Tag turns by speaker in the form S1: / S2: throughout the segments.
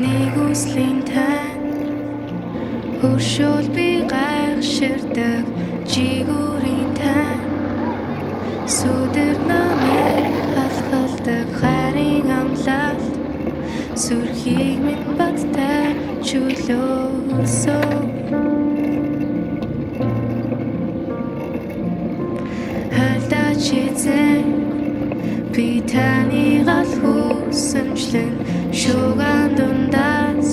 S1: Нэг үслийн тань хөршөөл би гайхширдаг жигүүрийн тань сүдэр намайг халхалдаг хайрын амлалт сүрхийг минь баттай чөлөөсөө хальтаа чизэн би таны гал хүсэмжлэн шуган дундаас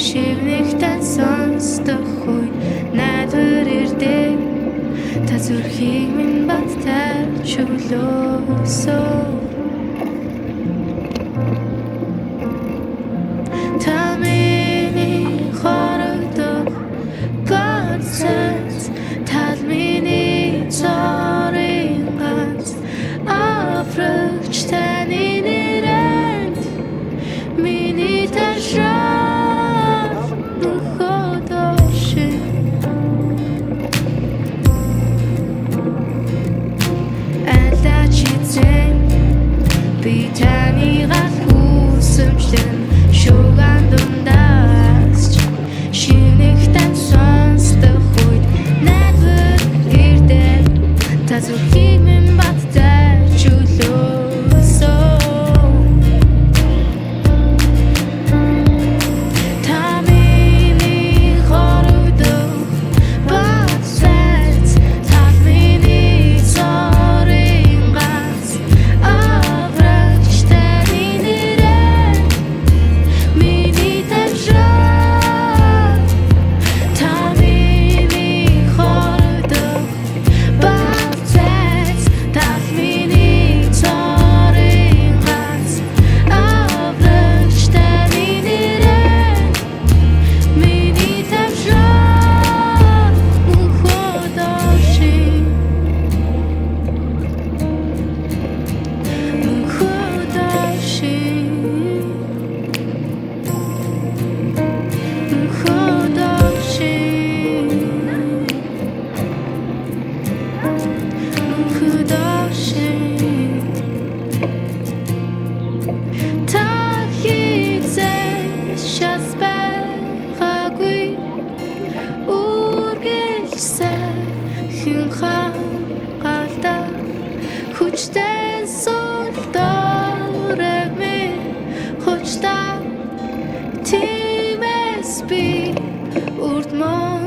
S1: шивнэгтэн сонсдог хуй найдвар ирдэг та зүрхийг минь баттай чөлөөсөө та миний хорогдох гоцэц тал миний цорын ганц аврагч таны нэрэнд миний ташрав мөнхөдөөшин алдачицэн би таны гал хүсэмжлэн шуган дундаас шинэгтэн сонсдог үед найдвар ирдэг та зүрхийг минь баттай чөлөөсөө та миний хорогдох бацэц тал миний цорын ганц аврагч таны нэрэнд миний ташрав та миний хорогдох бацэц тал миний цорын ганц аврагч таны нэрэнд миний ташрав мөнхөдөөшин та хийгзэж шас байгаагүй үргэлжсэн хэн хангалдаа хүчтэй сүлдөрөг минь хочтаа тиймээс би урд мөн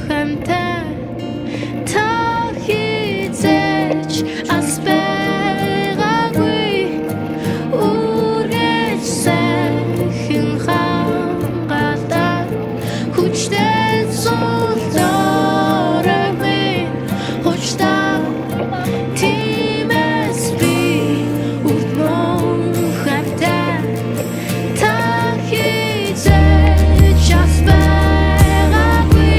S1: хамтай та хийгзэж ас байгаагүй үргэлжсэн хэн хангалдаа хүчтэй сүлдөрөг минь хочтаа тиймээс би урд мөн хамтай та хийгзэж ас байгаагүй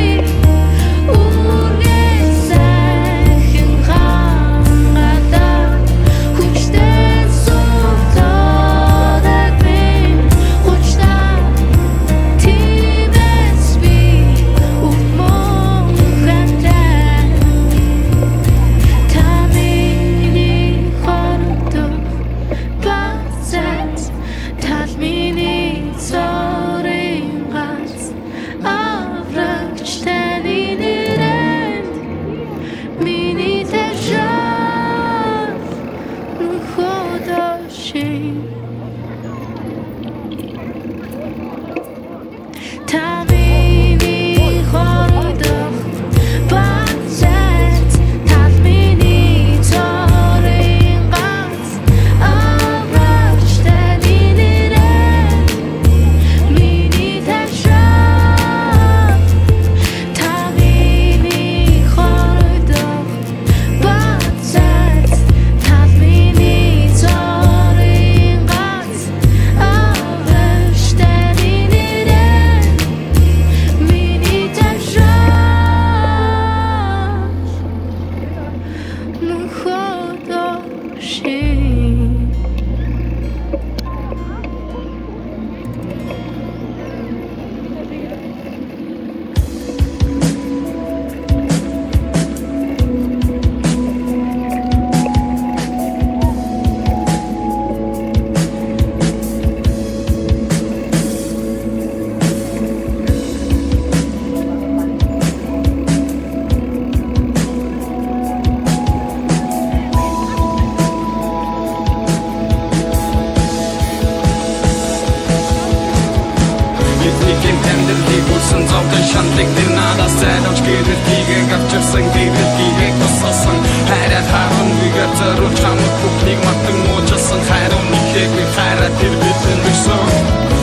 S2: Бидний амьдралыг үлсэн зовлон шаналг тэр надаас зайлж гэрэлтийгээ авчирсан гэрэлтийгээ тусалсан хайраа харангүй зориулж хамт бүхнийг мартан муучилсан хайрын нэхэг хайраа тэр бидэнд өгсөн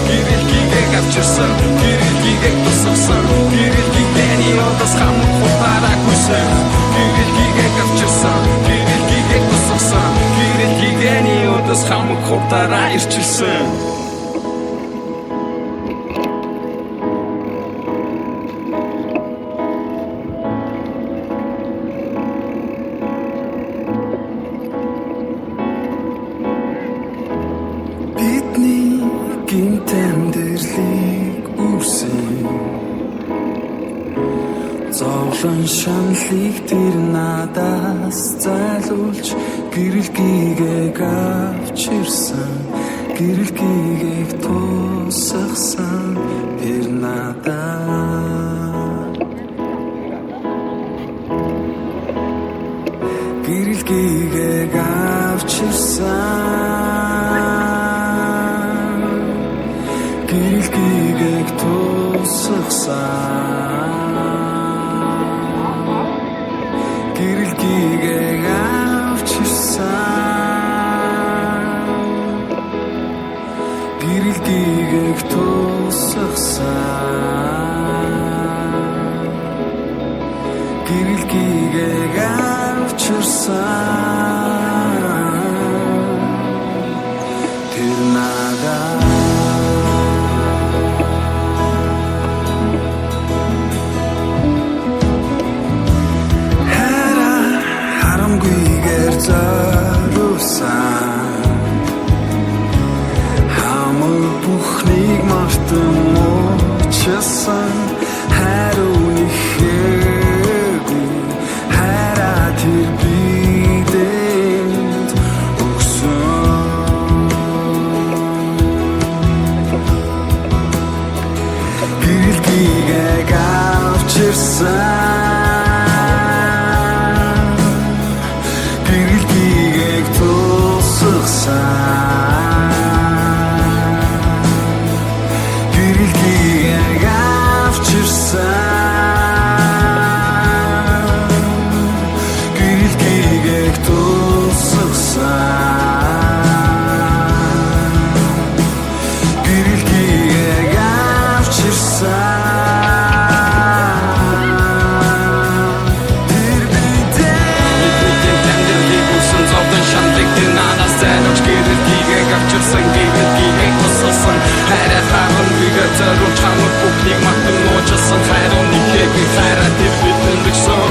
S2: гэрэлтийгээ авчирсан гэрэлтийгээ тусалсан гэрэлтийгээ одоос хамт хутараа хүсэн гэрэлтийгээ авчирсан гэрэлтийгээ тусалсан гэрэлтийгээ одоос хамт хутараа ирчилсэн.
S3: Гинт амьдралыг үүсэн зовлон шаналыг тэр надаас зайлуулж гэрэлтийгээ авчирсан гэрэлтийгээ тусгасан тэр надад гэрэлтийгээ авчирсан гэрэлтийгээ тусгасан гэрэлтийгээ авчирсан гэрэлтийгээ тусгасан гэрэлтийгээ авчирсан тэр надад хамаг бүхнийг мартан муучилсан хайрын нэхэггүй хайраа тэр бидэнд өгсөн гэрэлтийгээ авчирсан гэрэлтийгээ гэрэлтийгээ авчирсан гэрэлтийгээ тусгасан гэрэлтийгээ авчирсан тэр
S2: амьдралыг үлсэн зовлон шаналг тэр надаас зайлж гэрэлтийгээ авчирсан гэрэлтийгээ тусалсан хайраа харангүй зориулж хамт бүхнийг мартан муучилсан хайрын нэхэг хайраа тэр бидэнд өгсөн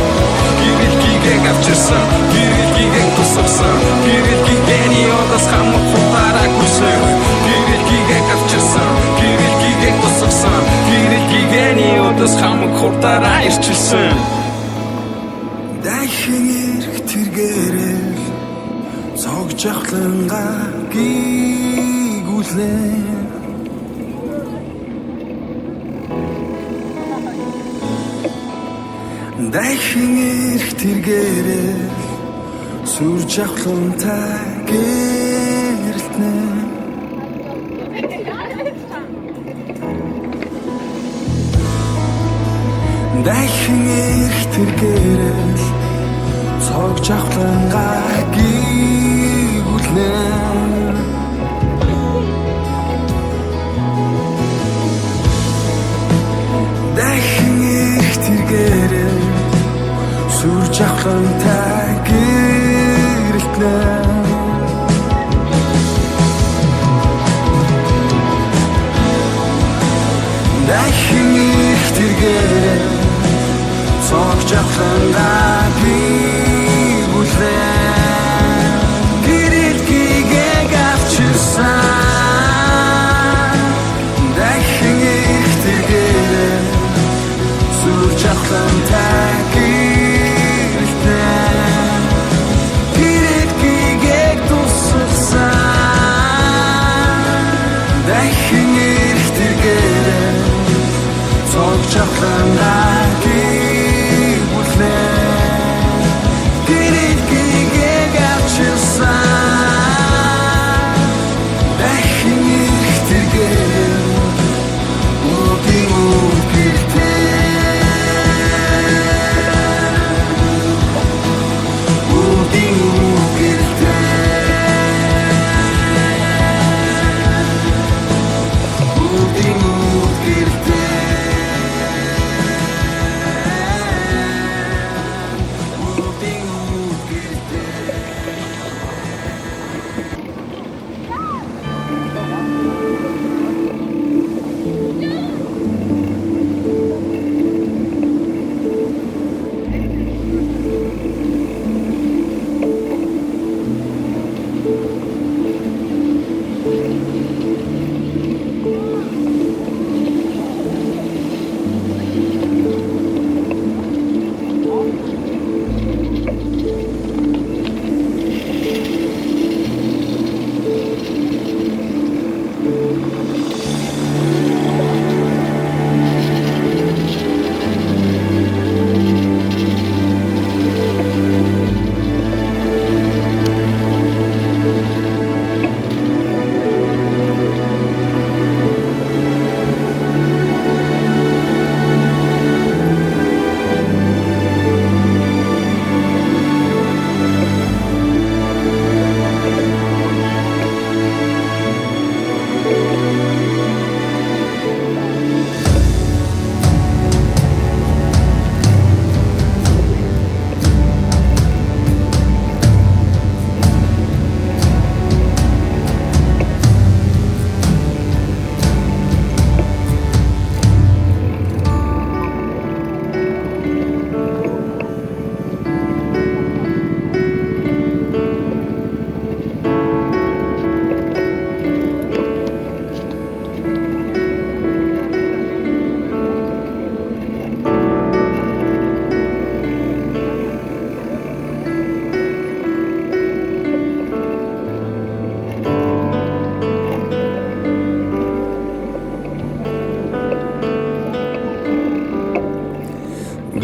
S2: гэрэлтийгээ авчирсан гэрэлтийгээ тусалсан гэрэлтийгээ одоос хамт хутараа хүсэн гэрэлтийгээ авчирсан гэрэлтийгээ тусалсан гэрэлтийгээ одоос хамт хутараа ирчилсэн.
S3: дахин ирэх тэргээрэл цогж ахланга гүйгүүлээ дахин ирэх тэргээрэл сүрж ахлантай гэрэлтнэ дахин ирэх тэргээрэл цогж ахланга гүйгүүлнэ дахин ирэх тэргээрэл сүрж ахлантай гэрэлтнэ дахин ирэх тэргээрэл цогж ахланга гүйгүүлнэ гэрэлтийгээ авчирсан дахин ирэх тэргээрэл сүрж ахлантай гэрэлтнэ гэрэлтийгээ тусгасан дахин ирэх тэргээрэл цогж ахланга гүйгүүлнэ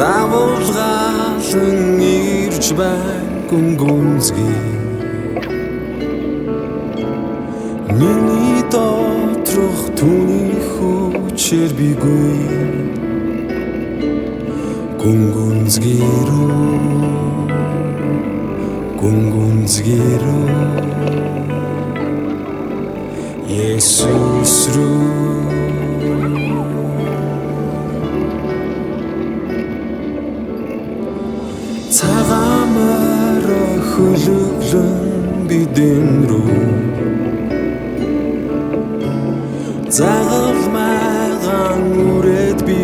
S3: дагуулгаалan ирж байна гүнзгий миний доторх түүний хүчээр бигүй гүнзгийрүү Есүс рүү цагаамаар хөлөглөн бидэн рүү загалмайгаан үрээд би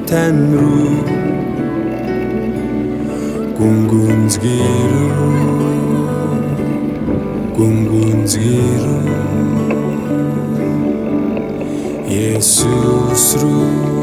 S3: тань рүү гүнзгийрүү Есүс рүү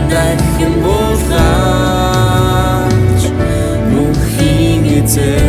S3: дахин болгаач мөнхийн эзэн